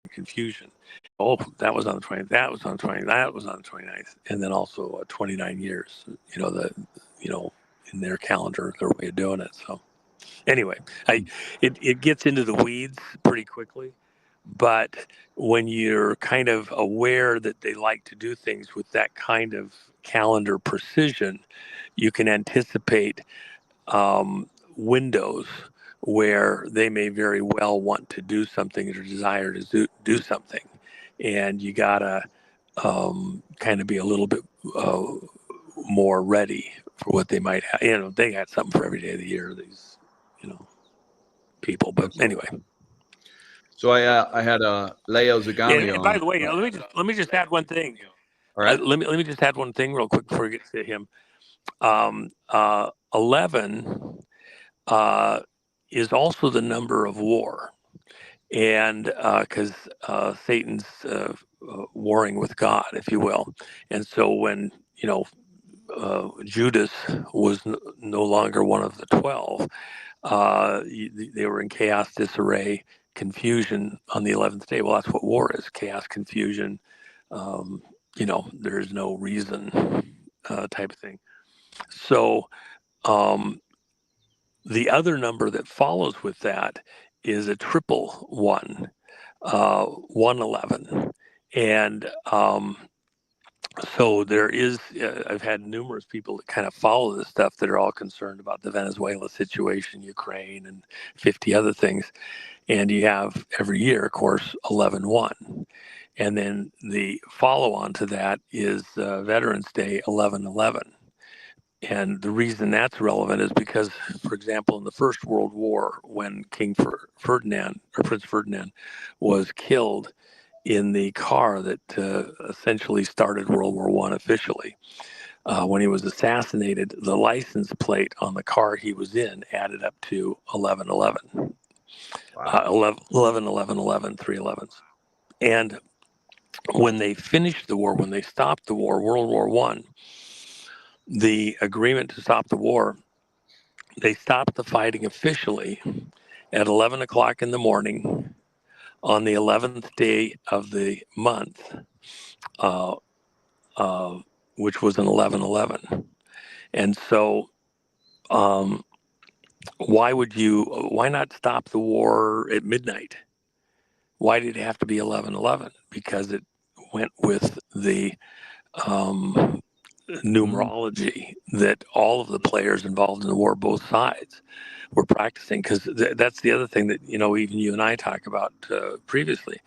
confusion. Oh, that was on the 20th. That was on the 20th. That was on the 29th, and then also 29 years. In their calendar, their way of doing it. So anyway, it gets into the weeds pretty quickly. But when you're kind of aware that they like to do things with that kind of calendar precision, you can anticipate windows where they may very well want to do something or desire to do something. And you got to kind of be a little bit more ready for what they might have. They got something for every day of the year, these, people. But anyway. So I had Leo Zagami And by on. the way, let me just add one thing. All right. Let me just add one thing real quick before we get to him. 11 is also the number of war, and because Satan's warring with God, if you will, and so when Judas was no longer one of the 12, they were in chaos, disarray, confusion on the 11th day. Well, that's what war is: chaos, confusion. There's no reason, type of thing. So the other number that follows with that is a triple one, 111. And so there is, I've had numerous people that kind of follow this stuff that are all concerned about the Venezuela situation, Ukraine, and 50 other things. And you have every year, of course, 11/1. And then the follow on to that is Veterans Day, 11/11. And the reason that's relevant is because, for example, in the First World War, when King Ferdinand or Prince Ferdinand was killed in the car that essentially started World War I officially, when he was assassinated, the license plate on the car he was in added up to 11/11. Wow. 11/11/11, 3 11s. And when they finished the war, when they stopped the war, World War I, the agreement to stop the war, they stopped the fighting officially at 11 o'clock in the morning on the 11th day of the month, uh, which was an 11/11. And so, why not stop the war at midnight? Why did it have to be 11/11? Because it went with the numerology that all of the players involved in the war, both sides, were practicing. Because that's the other thing that even you and I talk about previously.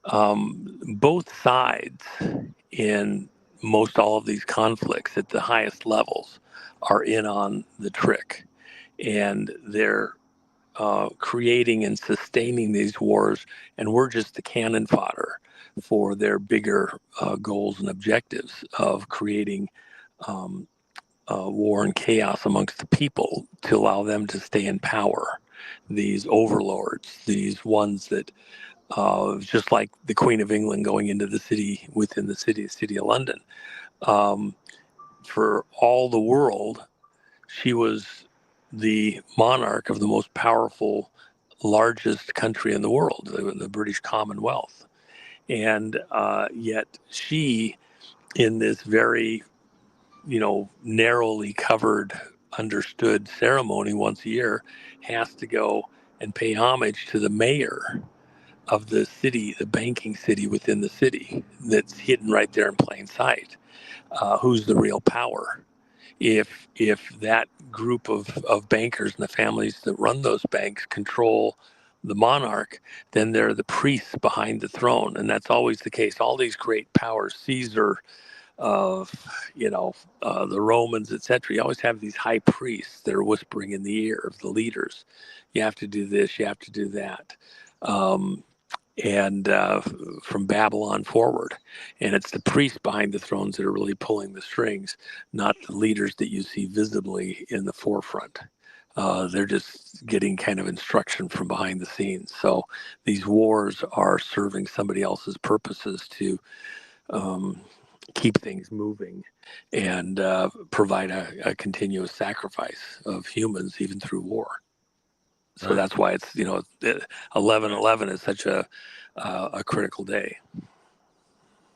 Both sides in most all of these conflicts at the highest levels are in on the trick, and they're creating and sustaining these wars, and we're just the cannon fodder for their bigger goals and objectives of creating war and chaos amongst the people to allow them to stay in power. These overlords, these ones that, just like the Queen of England going into the city, within the city of London, for all the world, she was the monarch of the most powerful, largest country in the world, the British Commonwealth. And yet she, in this very, narrowly covered, understood ceremony once a year, has to go and pay homage to the mayor of the city, the banking city within the city that's hidden right there in plain sight. Who's the real power? If that group of bankers and the families that run those banks control the monarch, then they're the priests behind the throne, and that's always the case. All these great powers, Caesar, the Romans, etc. You always have these high priests that are whispering in the ear of the leaders. You have to do this. You have to do that. And from Babylon forward. And it's the priests behind the thrones that are really pulling the strings, not the leaders that you see visibly in the forefront. They're just getting kind of instruction from behind the scenes. So these wars are serving somebody else's purposes to keep things moving and provide a continuous sacrifice of humans even through war. So that's why it's 11/11 is such a a critical day.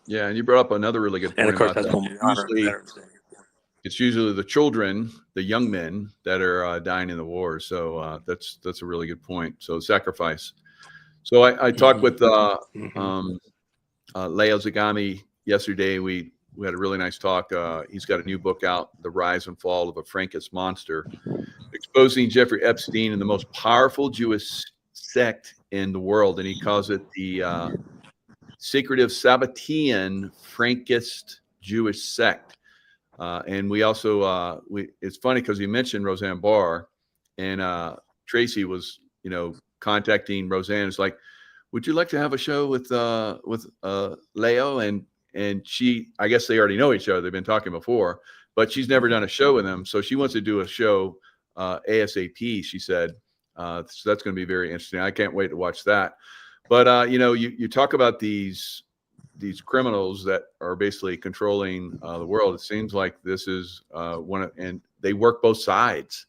Yeah, and you brought up another really good point. And of course, about that's that. when we honor Veterans Day. It's usually the children, the young men that are dying in the war. So that's a really good point. So sacrifice. So I talked with Leo Zagami yesterday. We had a really nice talk. He's got a new book out, The Rise and Fall of a Frankist Monster, exposing Jeffrey Epstein and the most powerful Jewish sect in the world. And he calls it the secretive Sabbatean Frankist Jewish sect. And we also, it's funny because he mentioned Roseanne Barr, and Tracy was, contacting Roseanne. It's like, would you like to have a show with Leo? And she, I guess they already know each other. They've been talking before, but she's never done a show with him. So she wants to do a show ASAP, she said. So that's going to be very interesting. I can't wait to watch that. But, you talk about these criminals that are basically controlling the world. It seems like this is and they work both sides.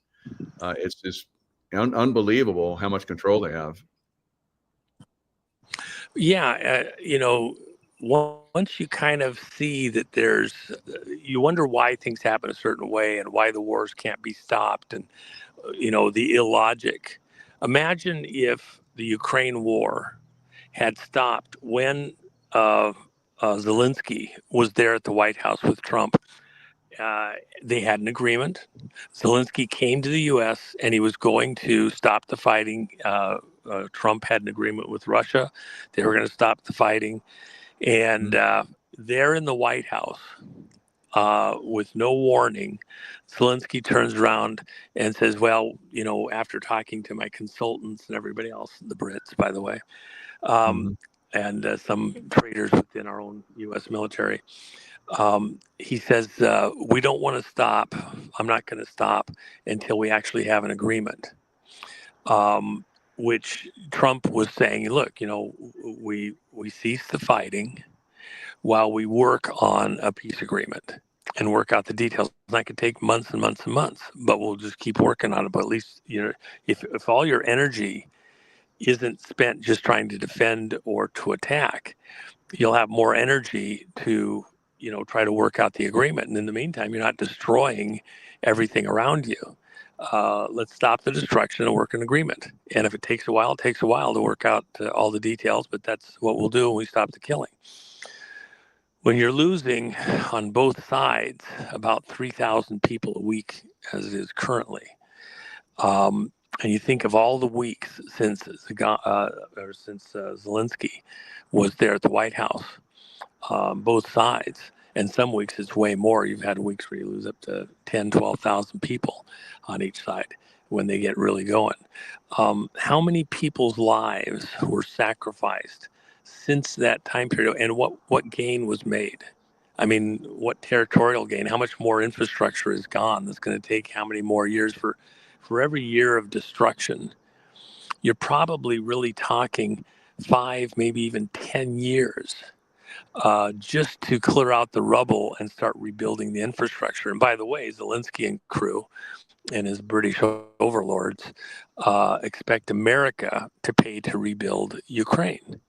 It's just unbelievable how much control they have. Yeah, once you kind of see that you wonder why things happen a certain way and why the wars can't be stopped, and the illogic. Imagine if the Ukraine war had stopped when Zelensky was there at the White House with Trump. They had an agreement. Zelensky came to the U.S. and he was going to stop the fighting. Trump had an agreement with Russia. They were going to stop the fighting. And there in the White House, with no warning, Zelensky turns around and says, well, after talking to my consultants and everybody else, the Brits, by the way, and some traders within our own U.S. military, he says, we don't want to stop. I'm not going to stop until we actually have an agreement. Which Trump was saying, look, we cease the fighting while we work on a peace agreement and work out the details. That could take months and months and months, but we'll just keep working on it. But at least, if all your energy isn't spent just trying to defend or to attack, you'll have more energy to, try to work out the agreement. And in the meantime, you're not destroying everything around you. Let's stop the destruction and work an agreement. And if it takes a while, it takes a while to work out all the details, but that's what we'll do when we stop the killing. When you're losing on both sides about 3,000 people a week, as it is currently, and you think of all the weeks since Zelensky was there at the White House, both sides, and some weeks it's way more. You've had weeks where you lose up to 10, 12,000 people on each side when they get really going. How many people's lives were sacrificed since that time period, and what gain was made? I mean, what territorial gain? How much more infrastructure is gone? That's going to take how many more years for every year of destruction? You're probably really talking 5, maybe even 10 years just to clear out the rubble and start rebuilding the infrastructure. And by the way, Zelensky and crew and his British overlords expect America to pay to rebuild Ukraine.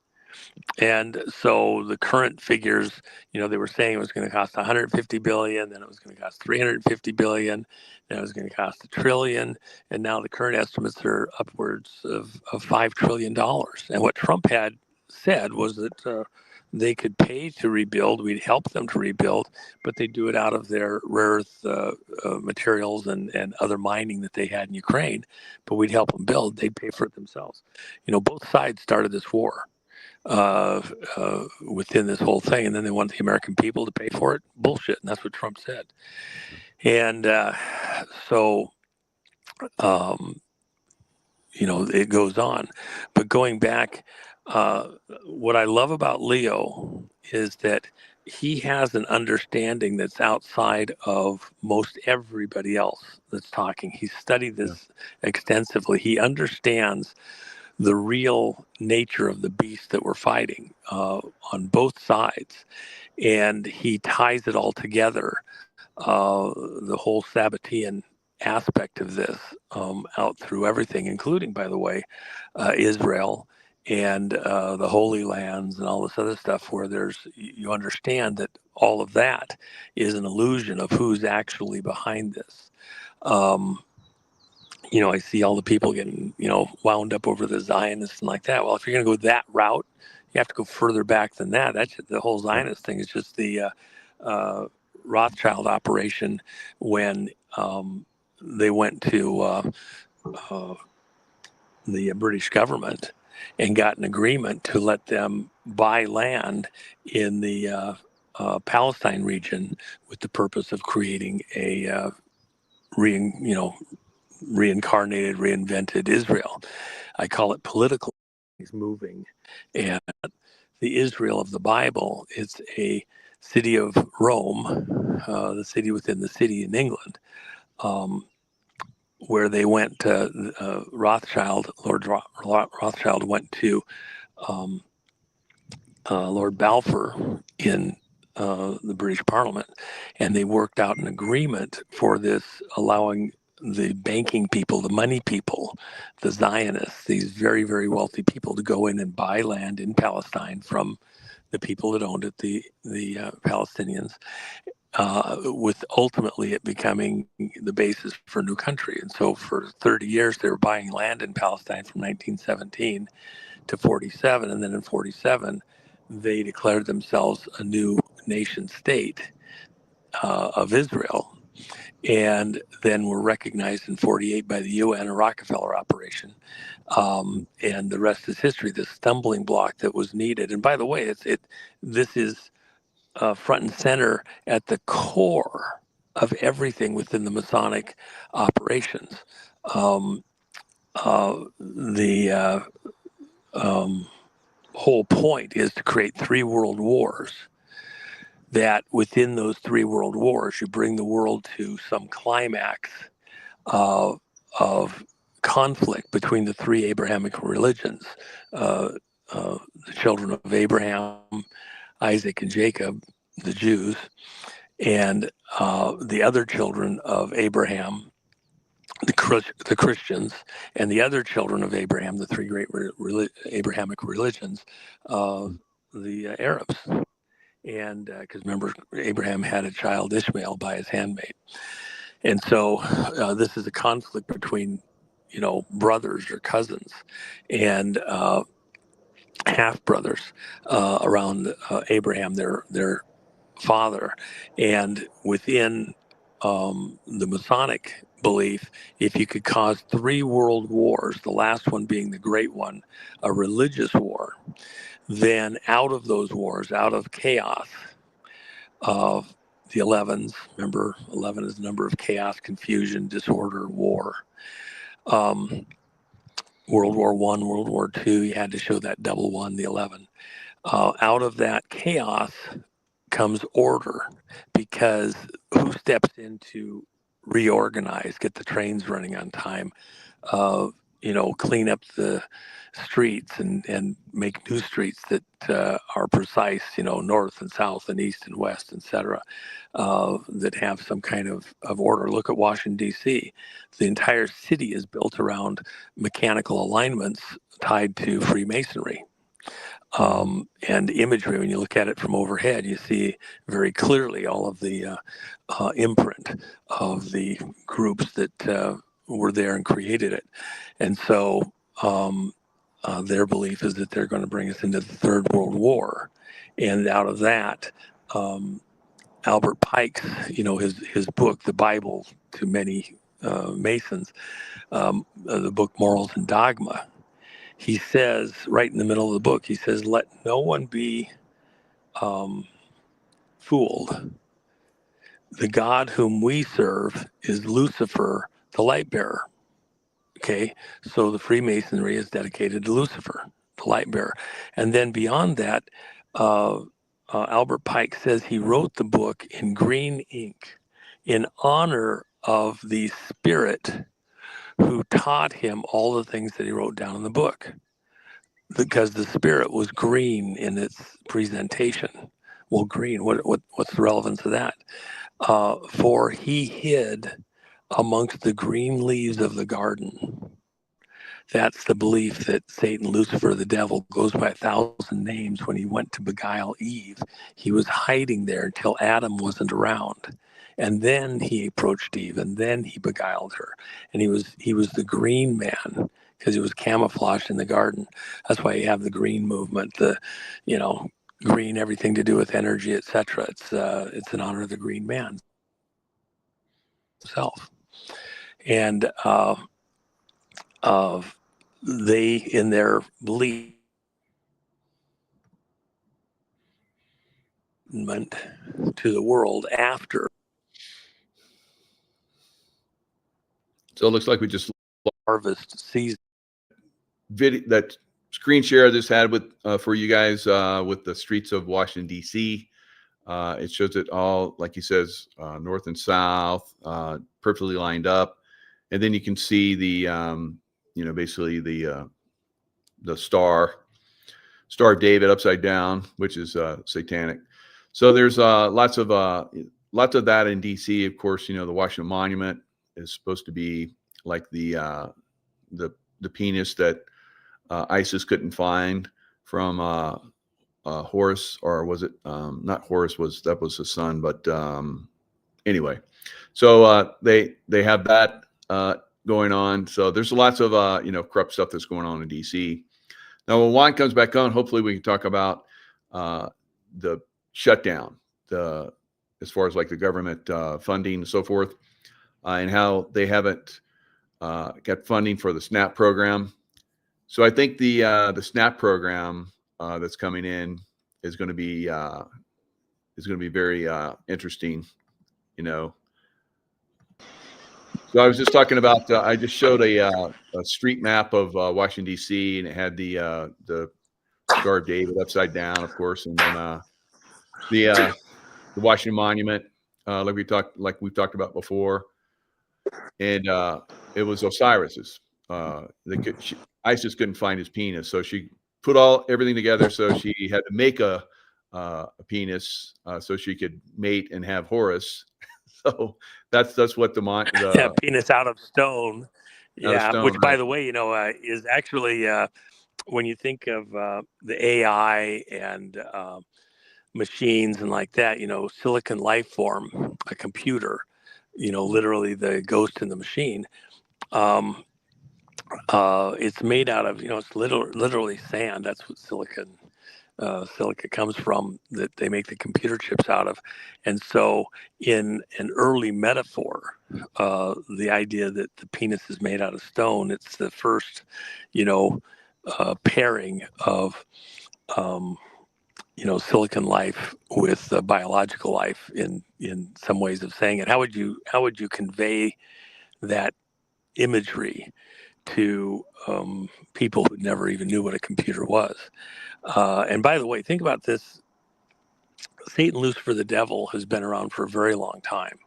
And so the current figures, they were saying it was going to cost 150 billion, then it was going to cost 350 billion, then it was going to cost $1 trillion, and now the current estimates are upwards of $5 trillion. And what Trump had said was that they could pay to rebuild, we'd help them to rebuild, but they do it out of their rare earth materials and other mining that they had in Ukraine, but we'd help them build, they'd pay for it themselves. Both sides started this war within this whole thing, and then they want the American people to pay for it. Bullshit, and that's what Trump said. And so it goes on. But going back, what I love about Leo is that he has an understanding that's outside of most everybody else that's talking. He's studied this extensively. He understands the real nature of the beast that we're fighting on both sides. And he ties it all together, the whole Sabbatean aspect of this, out through everything, including, by the way, Israel and the Holy Lands and all this other stuff, where you understand that all of that is an illusion of who's actually behind this. Um, I see all the people getting, wound up over the Zionists and like that. Well, if you're going to go that route, you have to go further back than that. That's the whole Zionist thing is just the Rothschild operation when they went to the British government and got an agreement to let them buy land in the Palestine region with the purpose of creating a reincarnated, reinvented Israel. I call it political. He's moving, and the Israel of the Bible is a city of Rome, the city within the city in England, where they went to Lord Rothschild went to Lord Balfour in the British Parliament, and they worked out an agreement for this, allowing the banking people, the money people, the Zionists, these very, very wealthy people, to go in and buy land in Palestine from the people that owned it, the Palestinians, with ultimately it becoming the basis for a new country. And so for 30 years, they were buying land in Palestine from 1917 to 47. And then in 47, they declared themselves a new nation state of Israel. And then were recognized in 48 by the UN, a Rockefeller operation. And the rest is history, this stumbling block that was needed. And by the way, this is front and center at the core of everything within the Masonic operations. The whole point is to create 3 world wars, that within those 3 world wars, you bring the world to some climax of conflict between the 3 Abrahamic religions, the children of Abraham, Isaac, and Jacob, the Jews, and the other children of Abraham, the Christians, and the other children of Abraham, the 3 great Abrahamic religions, the Arabs. And because remember, Abraham had a child, Ishmael, by his handmaid. And so this is a conflict between, brothers or cousins and half brothers around Abraham, their father. And within the Masonic belief, if you could cause 3 world wars, the last one being the great one, a religious war, then out of those wars, out of chaos of the 11s, remember 11 is the number of chaos, confusion, disorder, war. World War I, World War II, you had to show that double one, the 11. Out of that chaos comes order, because who steps in to reorganize, get the trains running on time, clean up the streets and make new streets that are precise, north and south and east and west, etc., that have some kind of order. Look at Washington, D.C. The entire city is built around mechanical alignments tied to Freemasonry. And imagery, when you look at it from overhead, you see very clearly all of the imprint of the groups that were there and created it. And so their belief is that they're going to bring us into the Third World War. And out of that, Albert Pike's, his book, The Bible to Many Masons, the book Morals and Dogma, he says, right in the middle of the book, he says, let no one be fooled. The God whom we serve is Lucifer, the light bearer. Okay, so the Freemasonry is dedicated to Lucifer, the light bearer. And then beyond that, Albert Pike says he wrote the book in green ink in honor of the spirit who taught him all the things that he wrote down in the book, because the spirit was green in its presentation. Well, green, what's the relevance of that? For he hid amongst the green leaves of the garden. That's the belief that Satan, Lucifer, the devil, goes by 1,000 names. When he went to beguile Eve, he was hiding there until Adam wasn't around. And then he approached Eve, and then he beguiled her. And he was the green man because he was camouflaged in the garden. That's why you have the green movement, the, you know, green, everything to do with energy, etc. It's in honor of the green man himself. And they, in their belief, to the world after. So it looks like we just Harvest season. video that screen share I just had with for you guys with the streets of Washington D.C. It shows it all, like he says, north and south, perfectly lined up, and then you can see the basically the star of David upside down, which is satanic. So there's lots of that in D.C. Of course, the Washington Monument is supposed to be like the penis that ISIS couldn't find from Horus, or was it not Horus? That was his son, but anyway. So they have that going on. So there's lots of corrupt stuff that's going on in DC. Now, when Juan comes back on, hopefully we can talk about the shutdown, as far as like the government funding and so forth, and how they haven't got funding for the SNAP program. So I think the SNAP program that's coming in is going to be very interesting. So I was just talking about. I just showed a street map of Washington D.C. and it had the Star of David upside down, of course, and then the Washington Monument, like we've talked about before, and it was Osiris's. ISIS couldn't find his penis, so she put everything together. So she had to make a penis so she could mate and have Horus. So that's what the penis out of stone. Yeah, stone, which, right. by the way, is actually when you think of the AI and machines and like that, Silicon Life Form, a computer, literally the ghost in the machine. It's made out of, it's literally sand. That's what silica comes from, that they make the computer chips out of. And so in an early metaphor, the idea that the penis is made out of stone, it's the first, pairing of, silicon life with biological life in some ways of saying it. How would you convey that imagery to people who never even knew what a computer was? And by the way, think about this. Satan, Lucifer, the devil has been around for a very long time.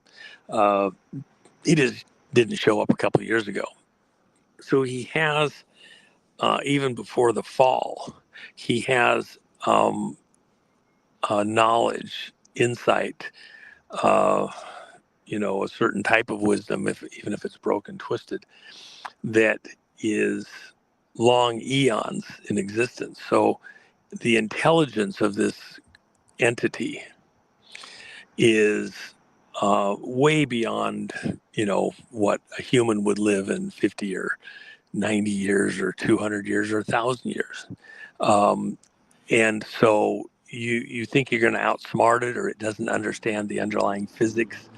He just didn't show up a couple of years ago. So he has, even before the fall, he has knowledge, insight, a certain type of wisdom, even if it's broken, twisted, that is long eons in existence. So the intelligence of this entity is way beyond, what a human would live in 50 or 90 years or 200 years or 1,000 years. And so you think you're going to outsmart it, or it doesn't understand the underlying physics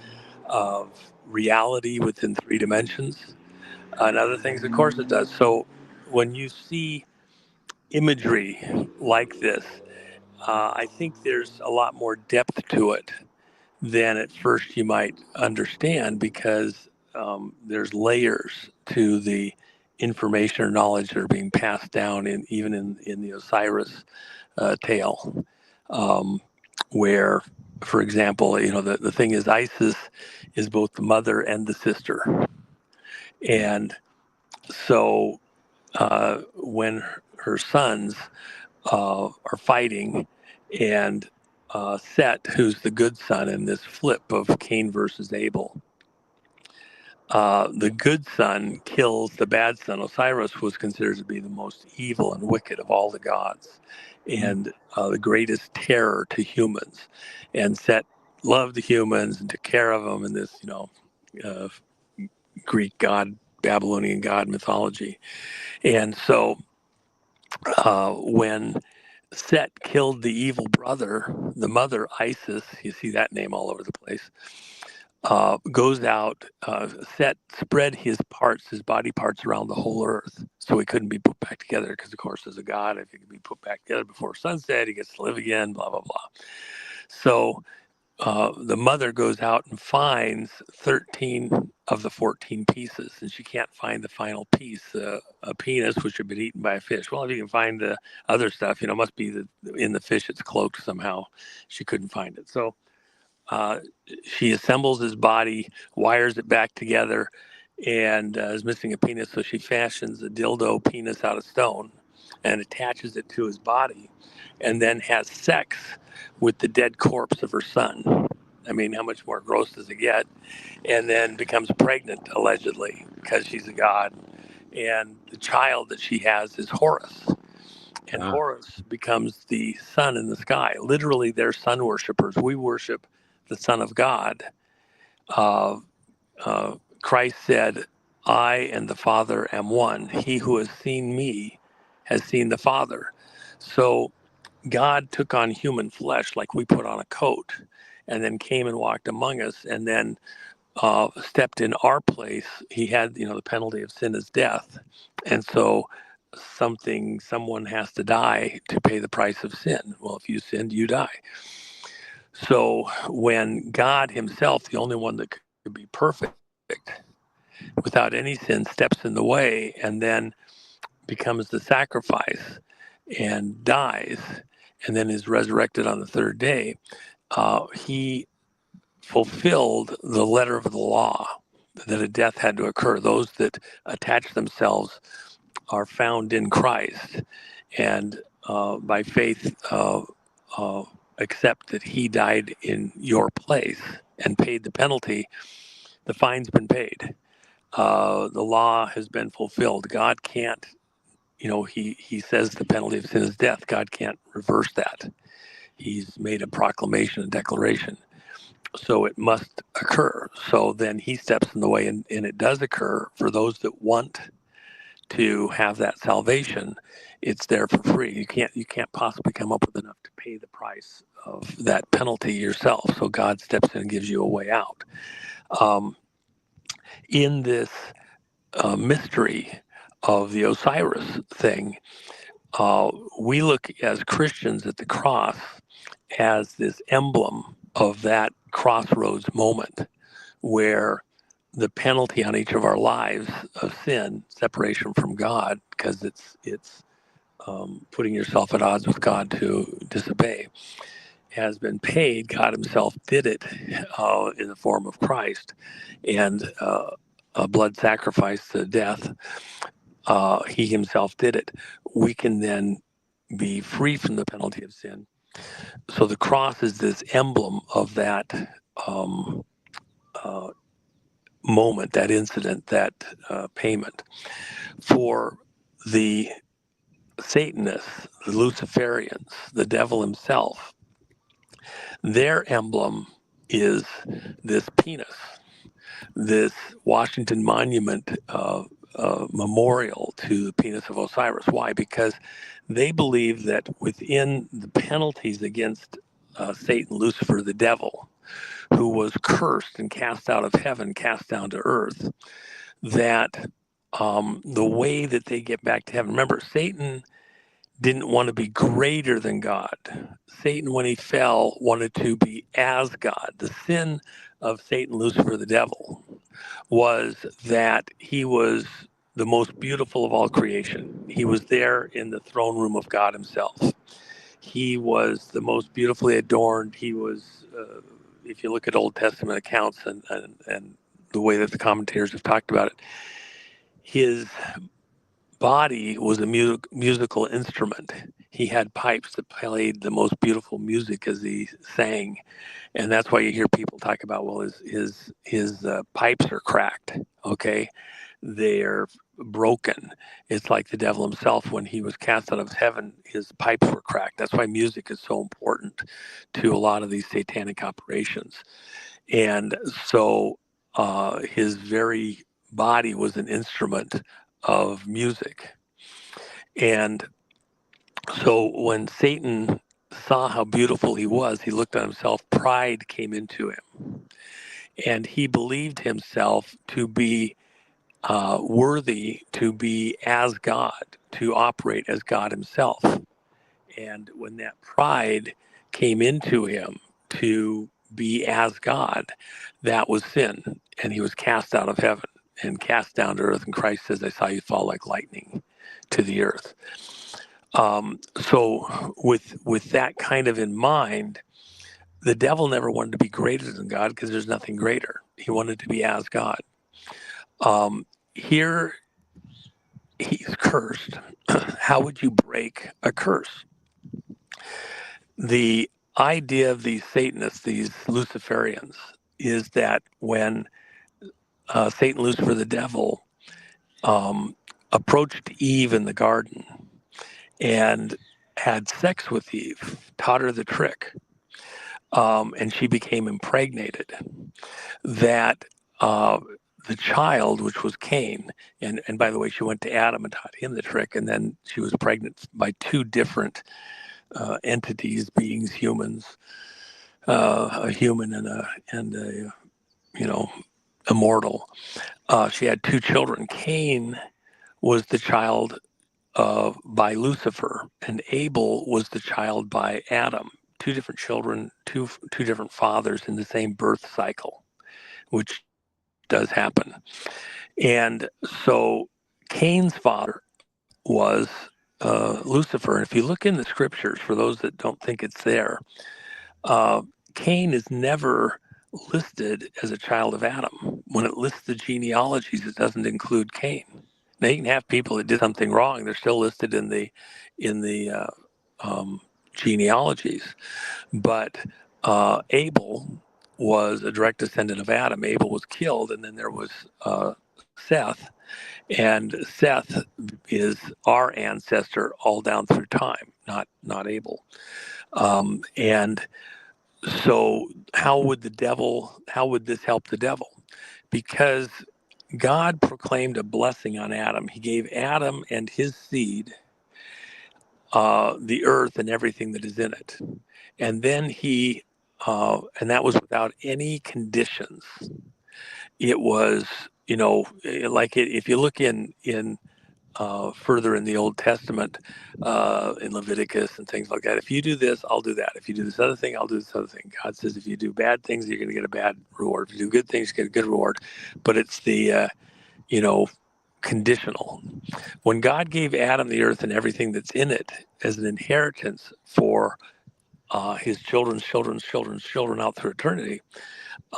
of reality within 3 dimensions and other things. Of course it does. So when you see imagery like this, I think there's a lot more depth to it than at first you might understand, because there's layers to the information or knowledge that are being passed down even in the Osiris tale, where, for example, the thing is, Isis is both the mother and the sister. And so when her sons are fighting, and Set, who's the good son in this flip of Cain versus Abel, the good son kills the bad son. Osiris was considered to be the most evil and wicked of all the gods, and the greatest terror to humans. And Set loved the humans and took care of them in this, uh, Greek god, Babylonian god mythology. And so when Set killed the evil brother, the mother Isis, you see that name all over the place, goes out. Set spread his body parts around the whole earth, so he couldn't be put back together. Because, of course, as a god, if he could be put back together before sunset, he gets to live again. Blah blah blah. So the mother goes out and finds 13 of the 14 pieces, and she can't find the final piece, a penis which had been eaten by a fish. Well, if you can find the other stuff, it must be in the fish. It's cloaked somehow. She couldn't find it, so. She assembles his body, wires it back together, and is missing a penis. So she fashions a dildo penis out of stone and attaches it to his body, and then has sex with the dead corpse of her son. I mean, how much more gross does it get? And then becomes pregnant, allegedly, because she's a god. And the child that she has is Horus. And Horus becomes the sun in the sky. Literally, they're sun worshipers. We worship the Son of God. Christ said, I and the Father am one. He who has seen me has seen the Father. So God took on human flesh like we put on a coat, and then came and walked among us, and then stepped in our place. He had, the penalty of sin is death. And so someone has to die to pay the price of sin. Well, if you sinned, you die. So when God himself, the only one that could be perfect without any sin, steps in the way and then becomes the sacrifice and dies and then is resurrected on the third day, he fulfilled the letter of the law that a death had to occur. Those that attach themselves are found in Christ and by faith accept that he died in your place and paid the penalty. The fine's been paid. The law has been fulfilled. God can't, he says the penalty of sin is death. God can't reverse that. He's made a proclamation, a declaration. So it must occur. So then he steps in the way, and it does occur for those that want to have that salvation. It's there for free. You can't possibly come up with enough to pay the price of that penalty yourself. So God steps in and gives you a way out. In this mystery of the Osiris thing, we look as Christians at the cross as this emblem of that crossroads moment where the penalty on each of our lives of sin, separation from God, because it's putting yourself at odds with God to disobey, has been paid. God himself did it in the form of Christ and a blood sacrifice to death. He himself did it. We can then be free from the penalty of sin. So the cross is this emblem of that moment, that incident, that payment. For the Satanists, the Luciferians, the devil himself, their emblem is this penis, this Washington Monument memorial to the penis of Osiris. Why? Because they believe that within the penalties against Satan, Lucifer, the devil, who was cursed and cast out of heaven, cast down to earth, that the way that they get back to heaven, remember, Satan didn't want to be greater than God. Satan, when he fell, wanted to be as God. The sin of Satan, Lucifer, the devil, was that he was the most beautiful of all creation. He was there in the throne room of God himself. He was the most beautifully adorned. He was, if you look at Old Testament accounts and the way that the commentators have talked about it, his body was a musical instrument. he had pipes that played the most beautiful music as he sang. And that's why you hear people talk about, well, his pipes are cracked. Okay, they're broken. It's like the devil himself when he was cast out of heaven, his pipes were cracked. That's why music is so important to a lot of these satanic operations. And so his very body was an instrument of music. And so when Satan saw how beautiful he was, he looked at himself, pride came into him. And he believed himself to be worthy to be as God, to operate as God himself. And when that pride came into him to be as God, that was sin. And he was cast out of heaven and cast down to earth. And Christ says, I saw you fall like lightning to the earth. So with that kind of in mind, the devil never wanted to be greater than God because there's nothing greater. He wanted to be as God. Here he's cursed. How would you break a curse? The idea of these Satanists, these Luciferians, is that when Satan, Lucifer, the devil, approached Eve in the garden and had sex with Eve, taught her the trick, and she became impregnated, that the child, which was Cain, and by the way, she went to Adam and taught him the trick, and then she was pregnant by two different entities, beings, humans, a human and a immortal. She had two children. Cain was the child by Lucifer, and Abel was the child by Adam. Two different children, two different fathers in the same birth cycle, which does happen. And so Cain's father was Lucifer. And if you look in the scriptures, for those that don't think it's there, Cain is never listed as a child of Adam. When it lists the genealogies, it doesn't include Cain. Now you can have people that did something wrong; they're still listed in the genealogies. But Abel was a direct descendant of Adam. Abel was killed, and then there was Seth, and Seth is our ancestor all down through time, not Abel. And so, how would this help the devil? Because God proclaimed a blessing on Adam. He gave Adam and his seed the earth and everything that is in it. And then and that was without any conditions. It was, if you look in further in the Old Testament, in Leviticus and things like that, if you do this, I'll do that. If you do this other thing, I'll do this other thing. God says if you do bad things, you're going to get a bad reward. If you do good things, you get a good reward. But it's the, conditional. When God gave Adam the earth and everything that's in it as an inheritance for his children's children's children's children out through eternity,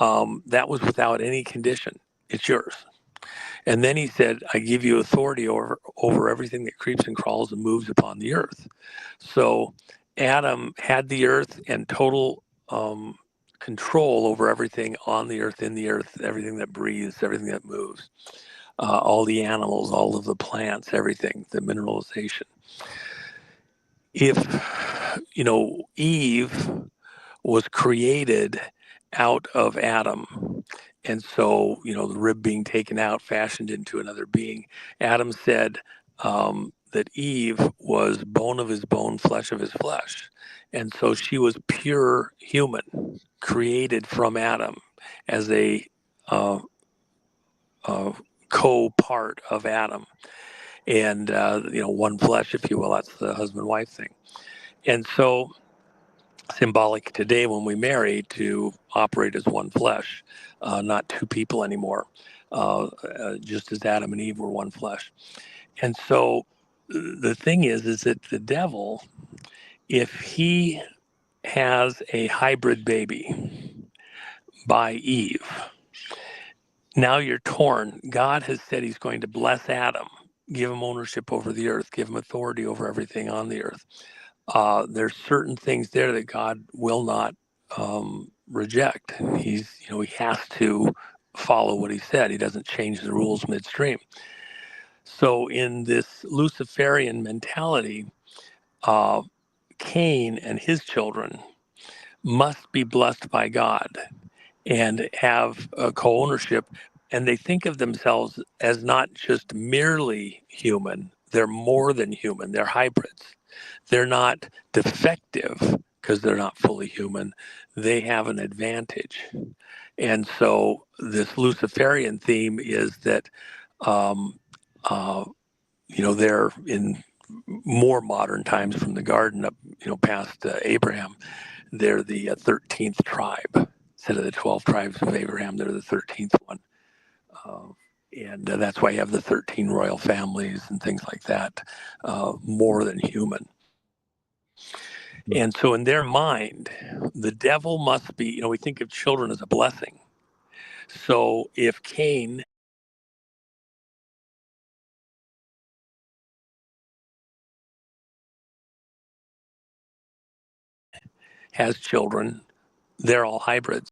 that was without any condition. It's yours. And then he said, I give you authority over everything that creeps and crawls and moves upon the earth. So Adam had the earth and total control over everything on the earth, in the earth, everything that breathes, everything that moves, all the animals, all of the plants, everything, the mineralization. If, Eve was created out of Adam, and so, the rib being taken out, fashioned into another being, Adam said that Eve was bone of his bone, flesh of his flesh. And so she was pure human, created from Adam as a co-part of Adam. And, one flesh, if you will, that's the husband-wife thing. And so symbolic today when we marry to operate as one flesh, not two people anymore, just as Adam and Eve were one flesh. And so the thing is that the devil, if he has a hybrid baby by Eve, now you're torn. God has said he's going to bless Adam, give him ownership over the earth, give him authority over everything on the earth. there's certain things there that God will not reject. He has to follow what he said. He doesn't change the rules midstream. So in this Luciferian mentality, Cain and his children must be blessed by God and have a co-ownership. And they think of themselves as not just merely human, they're more than human, they're hybrids. They're not defective because they're not fully human. They have an advantage. And so this Luciferian theme is that, um, uh, they're in more modern times from the garden up, past Abraham. They're the 13th tribe. Instead of the 12 tribes of Abraham, they're the 13th one. Uh, and that's why you have the 13 royal families and things like that, more than human. And so in their mind, the devil must be, we think of children as a blessing. So if Cain has children, they're all hybrids.